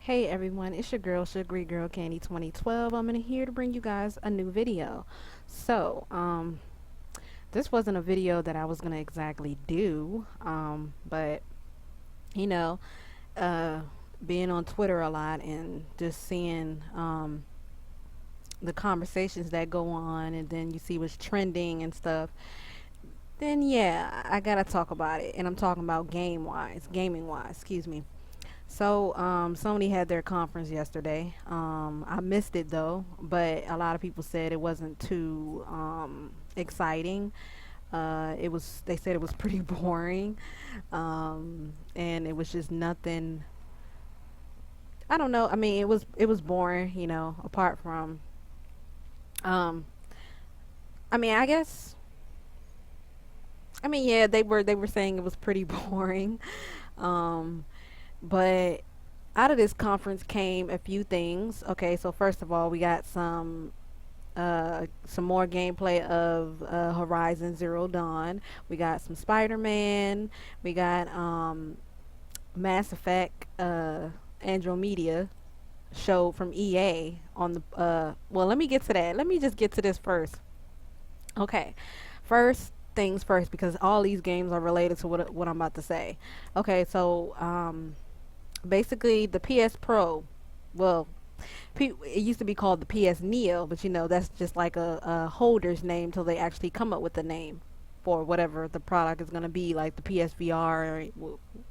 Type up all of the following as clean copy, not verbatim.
Hey everyone, it's your girl, Sugary Girl Candy 2012. I'm in here to bring you guys a new video. So, this wasn't a video that I was gonna exactly do, but you know, uh, being on Twitter a lot and just seeing the conversations that go on, and then you see what's trending and stuff. Then yeah, I gotta talk about it, and I'm talking about gaming wise, excuse me. So, Sony had their conference yesterday. I missed it though, but a lot of people said it wasn't too exciting. They said it was pretty boring, and it was just nothing. I don't know. I mean, it was boring, apart from, um, I mean, I guess, I mean, yeah, they were saying it was pretty boring, um, but out of this conference came a few things. Okay, so first of all, we got some more gameplay of Horizon Zero Dawn. We got some Spider-Man. We got Mass Effect Andromeda show from EA on the well, let me get to that. Let me just get to this first. Okay. First things first, because all these games are related to what I'm about to say. Okay, so basically the PS Pro, well, it used to be called the PS Neo, but that's just like a holder's name till they actually come up with a name for whatever the product is going to be, like the PSVR,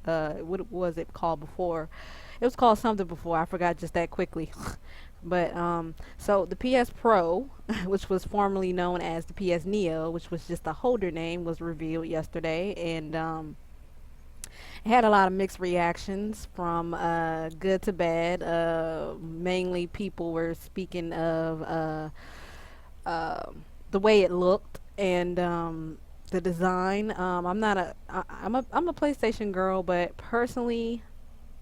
or what was it called before? It was called something before. I forgot just that quickly. But so the PS Pro, which was formerly known as the PS Neo, which was just a holder name, was revealed yesterday, and it had a lot of mixed reactions from good to bad. Mainly, people were speaking of the way it looked and the design. I'm a PlayStation girl, but personally,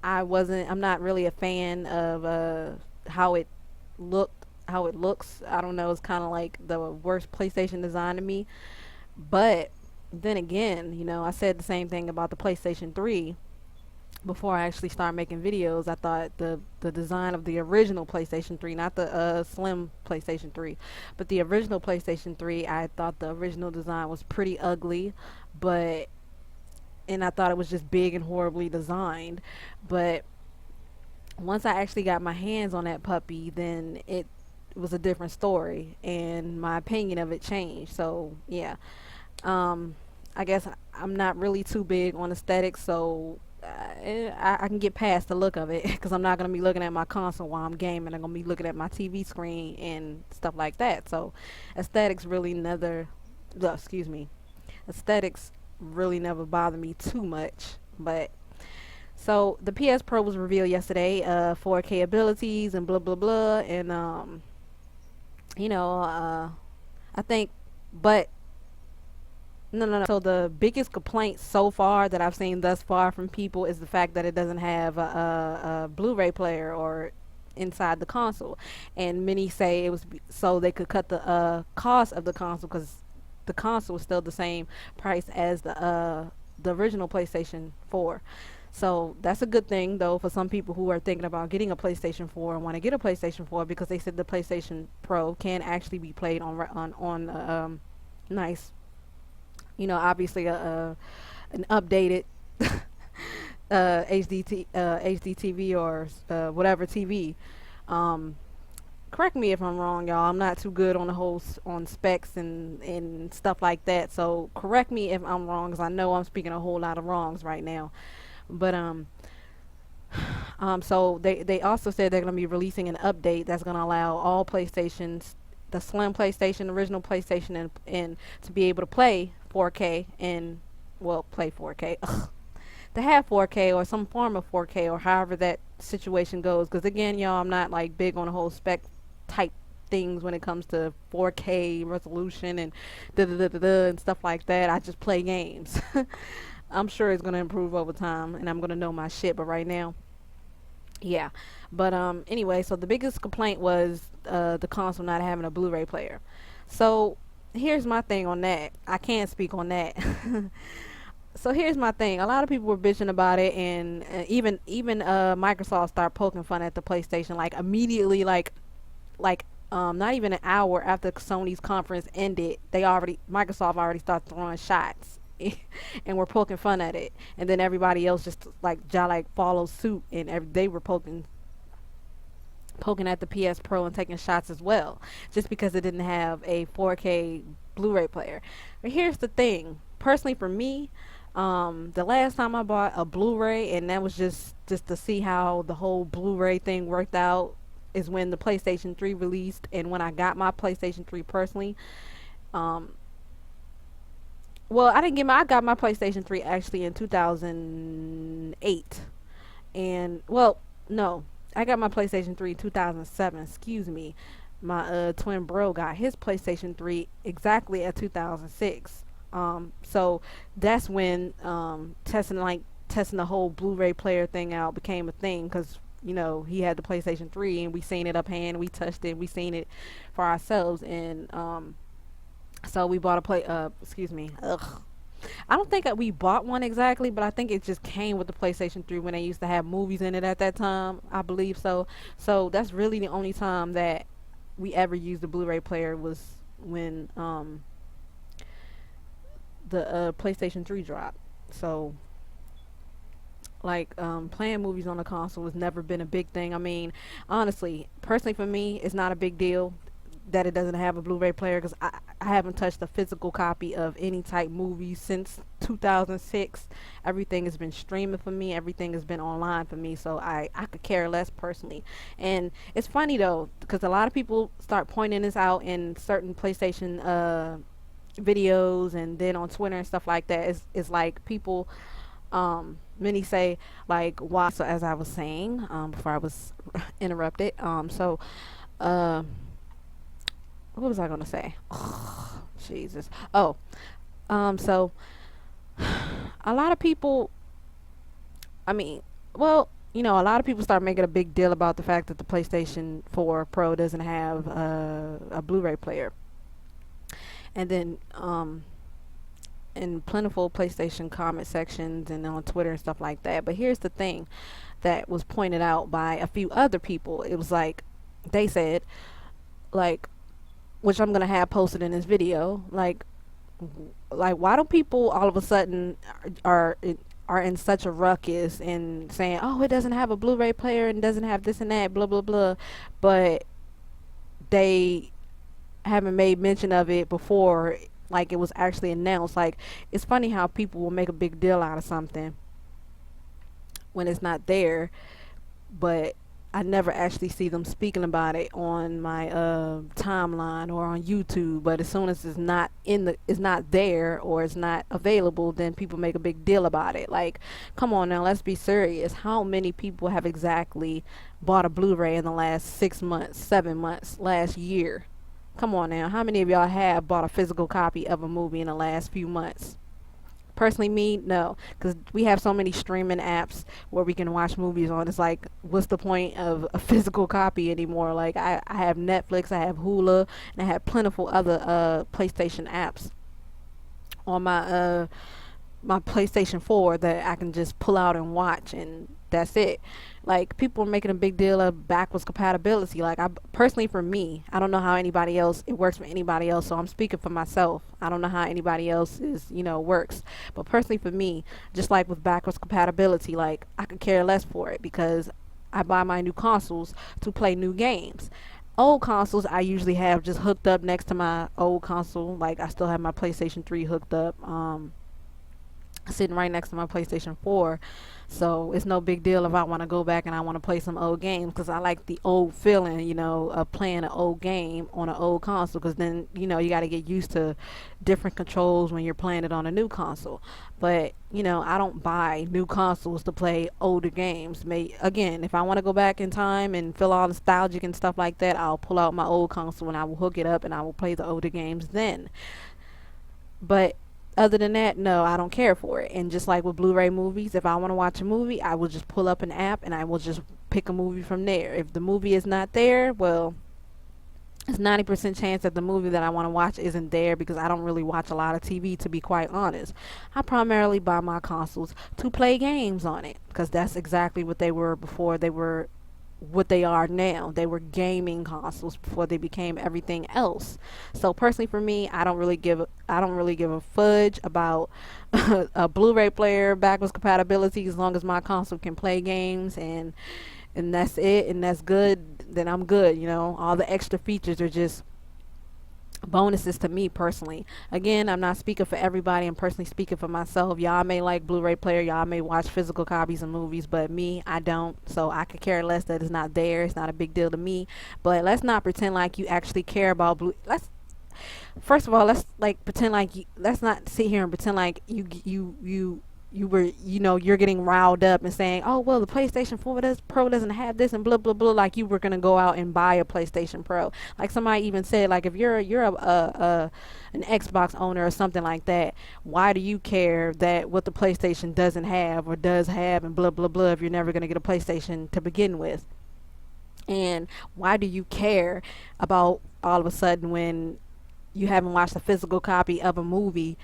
I'm not really a fan of how it how it looks. I don't know. It's kind of like the worst PlayStation design to me. But then again, I said the same thing about the PlayStation 3 before I actually started making videos. I thought the design of the original PlayStation 3, not the slim PlayStation 3, but the original PlayStation 3, I thought the original design was pretty ugly, but and I thought it was just big and horribly designed. But once I actually got my hands on that puppy, then it was a different story, and my opinion of it changed. So yeah, um, I guess I'm not really too big on aesthetics, so I can get past the look of it because I'm not gonna be looking at my console while I'm gaming. I'm gonna be looking at my TV screen and stuff like that. So aesthetics really never, excuse me, aesthetics really never bother me too much. But so the PS Pro was revealed yesterday, 4K abilities and blah blah blah, and you know, uh, I think, but no, no, no. So the biggest complaint so far that I've seen thus far from people is the fact that it doesn't have a Blu-ray player or inside the console, and many say it was so they could cut the cost of the console, because the console is still the same price as the original PlayStation 4. So that's a good thing though for some people who are thinking about getting a PlayStation 4 and want to get a PlayStation 4, because they said the PlayStation Pro can actually be played on nice, obviously an updated HD TV or whatever TV. Um, Correct me if I'm wrong, y'all. I'm not too good on the whole on specs and stuff like that. So correct me if I'm wrong, because I know I'm speaking a whole lot of wrongs right now. But so they also said they're gonna be releasing an update that's gonna allow all PlayStations, the Slim PlayStation, original PlayStation, and to be able to play 4K and, well, play 4K. To have 4K or some form of 4K, or however that situation goes. Because again, y'all, I'm not like big on the whole spec type things when it comes to 4K resolution and da da da da da and stuff like that. I just play games. I'm sure it's gonna improve over time, and I'm gonna know my shit. But right now, yeah. But anyway, so the biggest complaint was the console not having a Blu-ray player. So here's my thing on that. I can't speak on that. So here's my thing. A lot of people were bitching about it, and even Microsoft started poking fun at the PlayStation like immediately, like not even an hour after Sony's conference ended, they already Microsoft already started throwing shots. And we're poking fun at it, and then everybody else just like followed suit, and they were poking at the PS Pro and taking shots as well, just because it didn't have a 4K Blu-ray player. But here's the thing. Personally, for me, the last time I bought a Blu-ray, and that was just to see how the whole Blu-ray thing worked out, is when the PlayStation 3 released, and when I got my PlayStation 3 personally. Um, well, I got my PlayStation 3 actually in 2008. And well, no, I got my PlayStation 3 in 2007. Excuse me. My twin bro got his PlayStation 3 exactly at 2006. So that's when testing the whole Blu-ray player thing out became a thing, because he had the PlayStation 3 and we seen it up hand, we touched it, we seen it for ourselves, and so we bought a play. Excuse me. Ugh. I don't think that we bought one exactly, but I think it just came with the PlayStation 3 when they used to have movies in it at that time. I believe so. So that's really the only time that we ever used the Blu-ray player, was when the PlayStation 3 dropped. So like playing movies on the console has never been a big thing. I mean, honestly, personally for me, it's not a big deal that it doesn't have a Blu-ray player, because I haven't touched a physical copy of any type movie since 2006. Everything has been streaming for me. Everything has been online for me. So I could care less personally. And it's funny though, because a lot of people start pointing this out in certain PlayStation videos, and then on Twitter and stuff like that. It's like people, many say like, why? So as I was saying before I was interrupted, uh what was I gonna say? Jesus. Oh, so a lot of people. I mean, well, a lot of people start making a big deal about the fact that the PlayStation 4 Pro doesn't have a Blu-ray player, and then in plentiful PlayStation comment sections and on Twitter and stuff like that. But here's the thing that was pointed out by a few other people. It was like they said, like, which I'm gonna have posted in this video, like why do people all of a sudden are are in such a ruckus and saying, oh, it doesn't have a Blu-ray player and doesn't have this and that, blah blah blah, but they haven't made mention of it before, like it was actually announced. Like, it's funny how people will make a big deal out of something when it's not there, but I never actually see them speaking about it on my timeline or on YouTube. But as soon as it's not there or it's not available, then people make a big deal about it. Like, come on now, let's be serious. How many people have exactly bought a Blu-ray in the last 6 months, 7 months, last year? Come on now, how many of y'all have bought a physical copy of a movie in the last few months? Personally, me, no, because we have so many streaming apps where we can watch movies on. It's like, what's the point of a physical copy anymore? Like, I have Netflix, I have Hulu, and I have plentiful other PlayStation apps on my PlayStation 4 that I can just pull out and watch, and that's it. Like, people are making a big deal of backwards compatibility. Like, I personally, for me, I don't know how anybody else it works for anybody else, so I'm speaking for myself. I don't know how anybody else works, but personally for me, just like with backwards compatibility, like, I could care less for it, because I buy my new consoles to play new games. Old consoles I usually have just hooked up next to my old console. Like, I still have my PlayStation 3 hooked up, sitting right next to my PlayStation 4. So it's no big deal if I want to go back and I want to play some old games, because I like the old feeling, of playing an old game on an old console, because then, you got to get used to different controls when you're playing it on a new console. But, I don't buy new consoles to play older games. Again, if I want to go back in time and feel all nostalgic and stuff like that, I'll pull out my old console and I will hook it up and I will play the older games then. But other than that, no, I don't care for it. And just like with Blu-ray movies, if I want to watch a movie, I will just pull up an app and I will just pick a movie from there. If the movie is not there, well, it's 90% chance that the movie that I want to watch isn't there because I don't really watch a lot of TV, to be quite honest. I primarily buy my consoles to play games on it because that's exactly what they were before they were what they are now. They were gaming consoles before they became everything else. So personally for me, I don't really give a fudge about a Blu-ray player backwards compatibility as long as my console can play games and that's it and that's good, then I'm good, you know. All the extra features are just bonuses to me personally. Again, I'm not speaking for everybody. I'm personally speaking for myself. Y'all may like Blu-ray player, y'all may watch physical copies of movies, but me, I don't. So I could care less that it's not there. It's not a big deal to me. But let's not pretend like you actually care about blue. Let's first of all, let's like pretend like let's not sit here and pretend like you were, you know, you're getting riled up and saying, oh well, the PlayStation 4 Pro doesn't have this and blah blah blah, like you were gonna go out and buy a PlayStation Pro. Like somebody even said, like if you're an Xbox owner or something like that, why do you care that what the PlayStation doesn't have or does have and blah blah blah if you're never gonna get a PlayStation to begin with? And why do you care about all of a sudden when you haven't watched a physical copy of a movie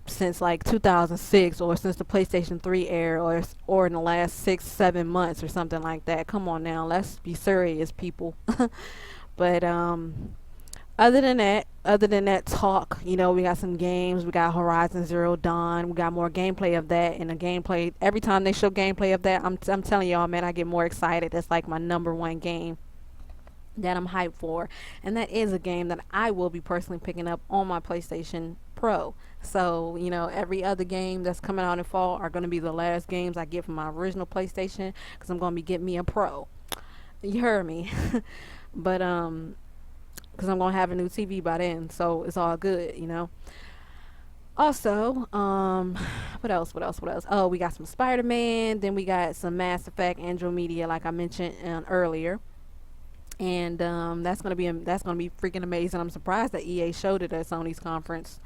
since like 2006 or since the PlayStation 3 era or in the last 6 7 months or something like that? Come on now, let's be serious, people. But other than that talk, you know, we got some games. We got Horizon Zero Dawn. We got more gameplay of that, and the gameplay. Every time they show gameplay of that, I'm telling y'all, man, I get more excited. That's like my number one game that I'm hyped for, and that is a game that I will be personally picking up on my PlayStation Pro. So, you know, every other game that's coming out in fall are going to be the last games I get from my original PlayStation because I'm going to be getting me a Pro. You heard me. But because I'm going to have a new TV by then, so it's all good, you know. Also, what else? What else? What else? Oh, we got some Spider-Man. Then we got some Mass Effect Andromeda, like I mentioned earlier, and that's gonna be freaking amazing. I'm surprised that EA showed it at Sony's conference.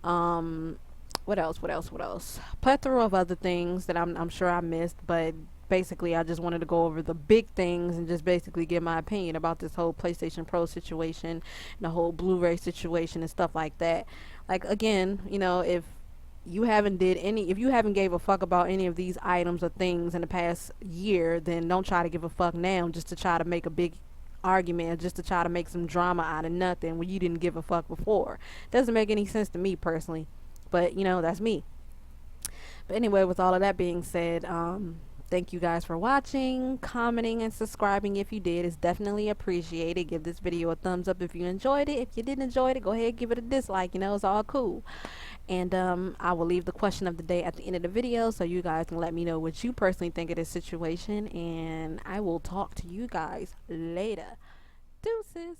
Um, what else? What else? What else? Plethora of other things that I'm sure I missed, but basically I just wanted to go over the big things and just basically give my opinion about this whole PlayStation Pro situation, and the whole Blu-ray situation and stuff like that. Like again, you know, if you haven't gave a fuck about any of these items or things in the past year, then don't try to give a fuck now just to try to make a big argument, just to try to make some drama out of nothing when you didn't give a fuck before. Doesn't make any sense to me personally, but you know, that's me. But anyway, with all of that being said, thank you guys for watching, commenting, and subscribing if you did. It's definitely appreciated. Give this video a thumbs up if you enjoyed it. If you didn't enjoy it, go ahead and give it a dislike. You know, it's all cool. And I will leave the question of the day at the end of the video so you guys can let me know what you personally think of this situation. And I will talk to you guys later. Deuces.